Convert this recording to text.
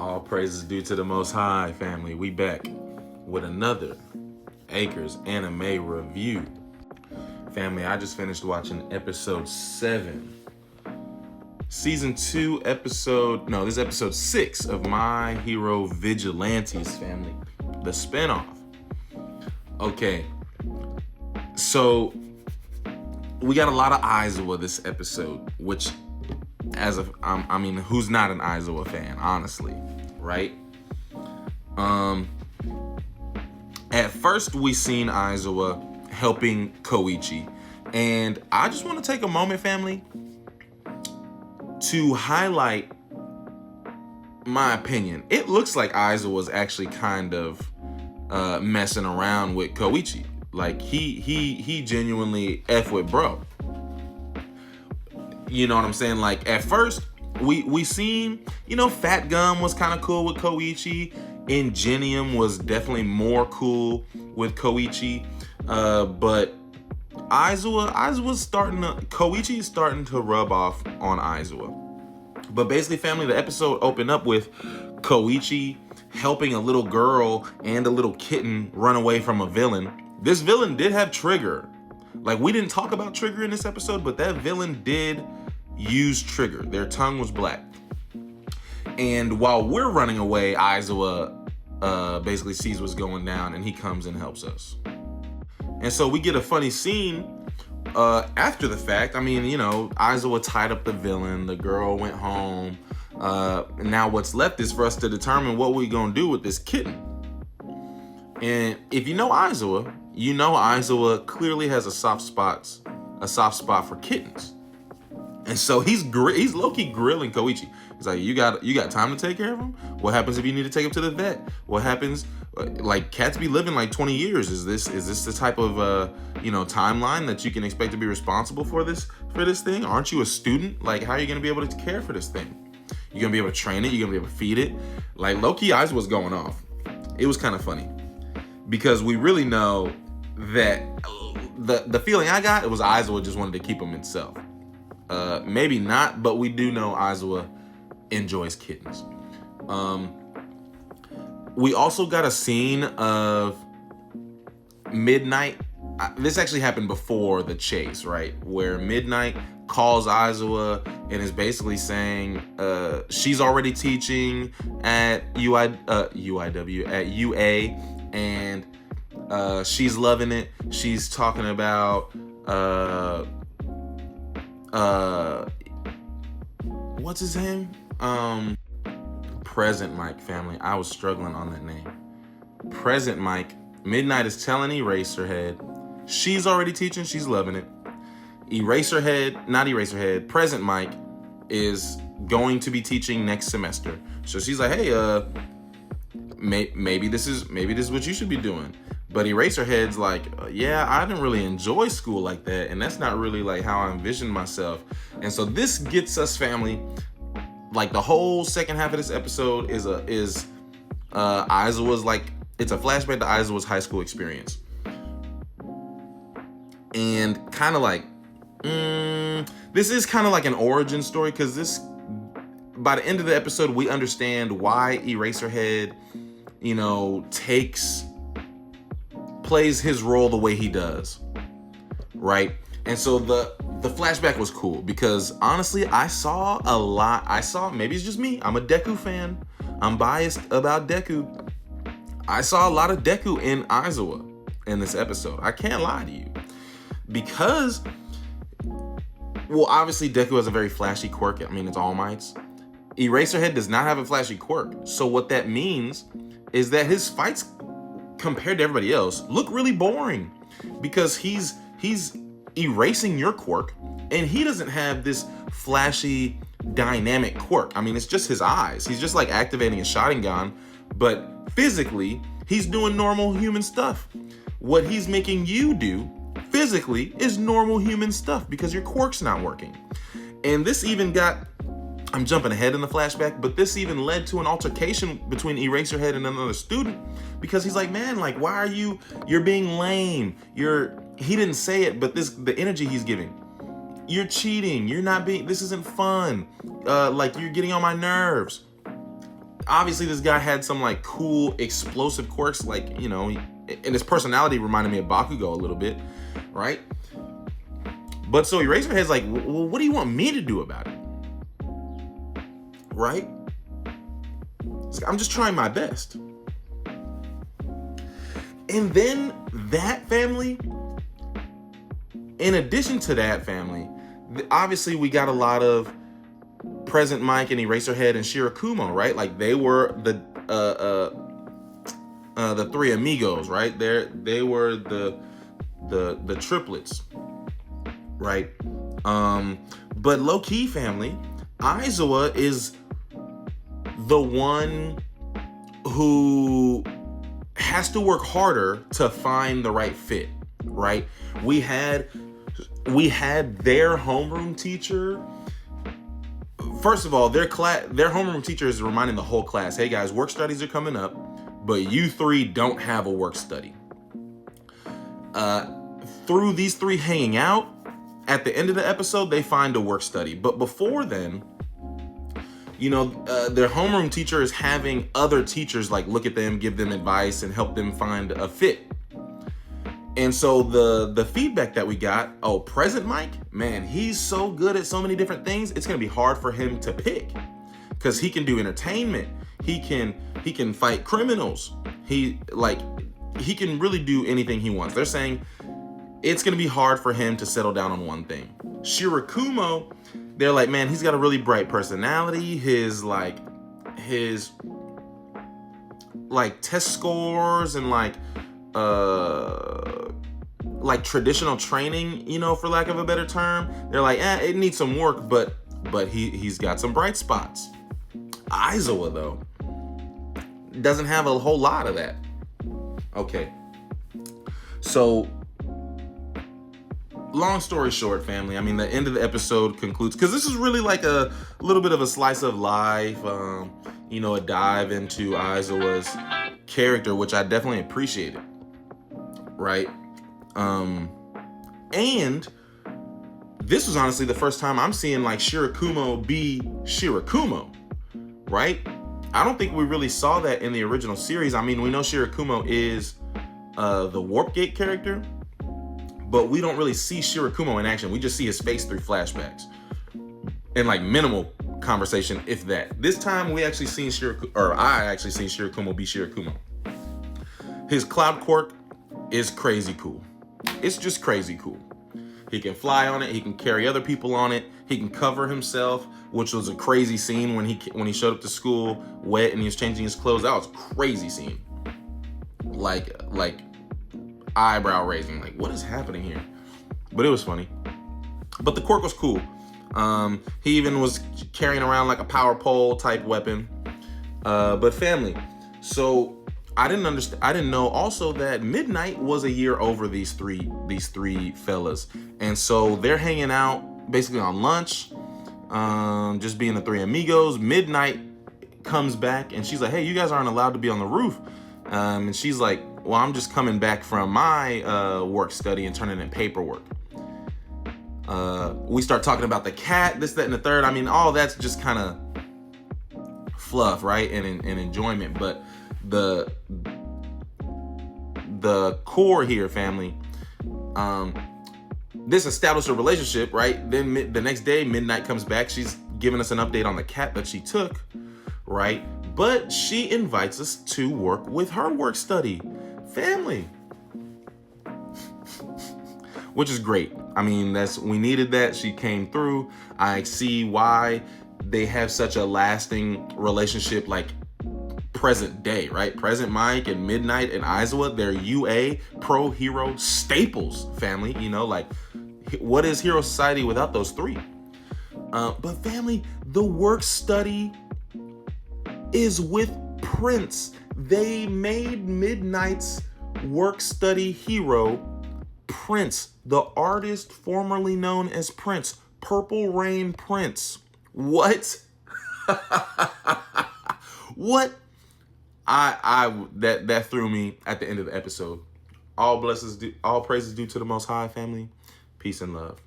All praises due to the Most High, family. We back with another Acres anime review. Family, I just finished watching episode 7. Season 2, this is episode 6 of My Hero Vigilantes, family. The spinoff. Okay, so we got a lot of Aizawa this episode, which who's not an Aizawa fan, honestly, right? At first we seen Aizawa helping Koichi, and I just want to take a moment, family, to highlight my opinion. It looks like Aizawa was actually kind of messing around with Koichi. Like he genuinely F with bro. You know what I'm saying? Like at first we seen, Fat Gum was kind of cool with Koichi. Ingenium was definitely more cool with Koichi. But Koichi is starting to rub off on Aizawa. But basically, family, the episode opened up with Koichi helping a little girl and a little kitten run away from a villain. This villain did have Trigger. Like, we didn't talk about Trigger in this episode, but that villain did use Trigger. Their tongue was black. And while we're running away, Aizawa basically sees what's going down, and he comes and helps us. And so we get a funny scene after the fact. Aizawa tied up the villain. The girl went home. And now what's left is for us to determine what we're going to do with this kitten. And if you know Aizawa, Aizawa clearly has a soft spot for kittens. And so he's low-key grilling Koichi. He's like, you got time to take care of him? What happens if you need to take him to the vet? What happens? Like, cats be living like 20 years. Is this the type of timeline that you can expect to be responsible for this thing? Aren't you a student? Like, how are you gonna be able to care for this thing? You're gonna be able to train it. You're gonna be able to feed it. Like, low-key, Aizawa was going off. It was kind of funny because we really know that the feeling I got, it was Aizawa just wanted to keep him himself. Maybe not, but we do know Aizawa enjoys kittens. We also got a scene of Midnight. This actually happened before the chase, right? Where Midnight calls Aizawa and is basically saying she's already teaching at UIW, at UA, and she's loving it. She's talking about what's his name? Present Mike, family. I was struggling on that name. Present Mike. Midnight is telling Eraserhead she's already teaching, she's loving it. Present Mike is going to be teaching next semester. So she's like, hey, maybe this is what you should be doing. But Eraserhead's like, yeah, I didn't really enjoy school like that, and that's not really like how I envisioned myself. And so this gets us, family, like the whole second half of this episode is Aizawa's, like, it's a flashback to Aizawa's high school experience. And kind of like, this is kind of like an origin story, because by the end of the episode, we understand why Eraserhead, plays his role the way he does, right? And so the flashback was cool because honestly, maybe it's just me, I'm a Deku fan, I'm biased about Deku. I saw a lot of Deku in Aizawa in this episode. I can't lie to you. Because, well, obviously Deku has a very flashy quirk. It's All Might's. Eraserhead does not have a flashy quirk. So what that means is that his fights, compared to everybody else, look really boring. Because he's erasing your quirk, and he doesn't have this flashy, dynamic quirk. It's just his eyes. He's just like activating a Sharingan, but physically, he's doing normal human stuff. What he's making you do physically is normal human stuff because your quirk's not working. And this even got, I'm jumping ahead in the flashback, but this even led to an altercation between Eraserhead and another student, because he's like, man, like, why are you're being lame. He didn't say it, but the energy he's giving. You're cheating. This isn't fun. Like, you're getting on my nerves. obviously this guy had some like cool explosive quirks, like, you know, and his personality reminded me of Bakugo a little bit, right? But so Eraserhead's like, well, what do you want me to do about it? Right? I'm just trying my best. And then that family, in addition to that family, obviously we got a lot of Present Mike and Eraserhead and Shirakumo, right? Like they were the three amigos, right? They were the triplets, right? But low key family, Aizawa is the one who has to work harder to find the right fit, right? We had their homeroom teacher. First of all, their homeroom teacher is reminding the whole class, hey guys, work studies are coming up, but you three don't have a work study. Through these three hanging out, at the end of the episode, they find a work study. But before then, you know, their homeroom teacher is having other teachers like look at them, give them advice, and help them find a fit. And so the feedback that we got, oh, Present Mike, man, he's so good at so many different things. It's gonna be hard for him to pick because he can do entertainment. He can fight criminals. He can really do anything he wants. They're saying it's gonna be hard for him to settle down on one thing. Shirakumo, they're like, man, he's got a really bright personality. His test scores and like traditional training, you know, for lack of a better term, they're like, it needs some work, but he's got some bright spots. Aizawa though doesn't have a whole lot of that. Okay, so long story short, family, I mean, the end of the episode concludes, because this is really like a little bit of a slice of life, you know, a dive into Aizawa's character, which I definitely appreciated, right? And this was honestly the first time I'm seeing like Shirakumo be Shirakumo, right? I don't think we really saw that in the original series. I mean, we know Shirakumo is the Warp Gate character, but we don't really see Shirakumo in action. We just see his face through flashbacks and like minimal conversation, if that. This time we actually seen I actually seen Shirakumo be Shirakumo. His cloud quirk is crazy cool. It's just crazy cool. He can fly on it. He can carry other people on it. He can cover himself, which was a crazy scene when he showed up to school wet and he was changing his clothes. That was a crazy scene. Like eyebrow raising, like what is happening here? But it was funny. But the quirk was cool. He even was carrying around like a power pole type weapon. But family, so I didn't know also that Midnight was a year over these three fellas, and so they're hanging out basically on lunch, just being the three amigos. Midnight comes back and she's like, hey, you guys aren't allowed to be on the roof. And she's like, well, I'm just coming back from my work study and turning in paperwork. We start talking about the cat, this, that, and the third. I mean, all that's just kind of fluff, right? And enjoyment. But the core here, family, this established a relationship, right? Then the next day, Midnight comes back. She's giving us an update on the cat that she took, right? But she invites us to work with her work study. Family. Which is great. I mean, we needed that. She came through. I see why they have such a lasting relationship, like present day, right? Present Mike and Midnight and Aizawa, they're UA pro hero staples, family. You know, like what is Hero Society without those three? But family, the work study is with Prince. They made Midnight's work study hero Prince, the artist formerly known as Prince, Purple Rain Prince. What? What? That threw me at the end of the episode. All praises due to the Most High, family. Peace and love.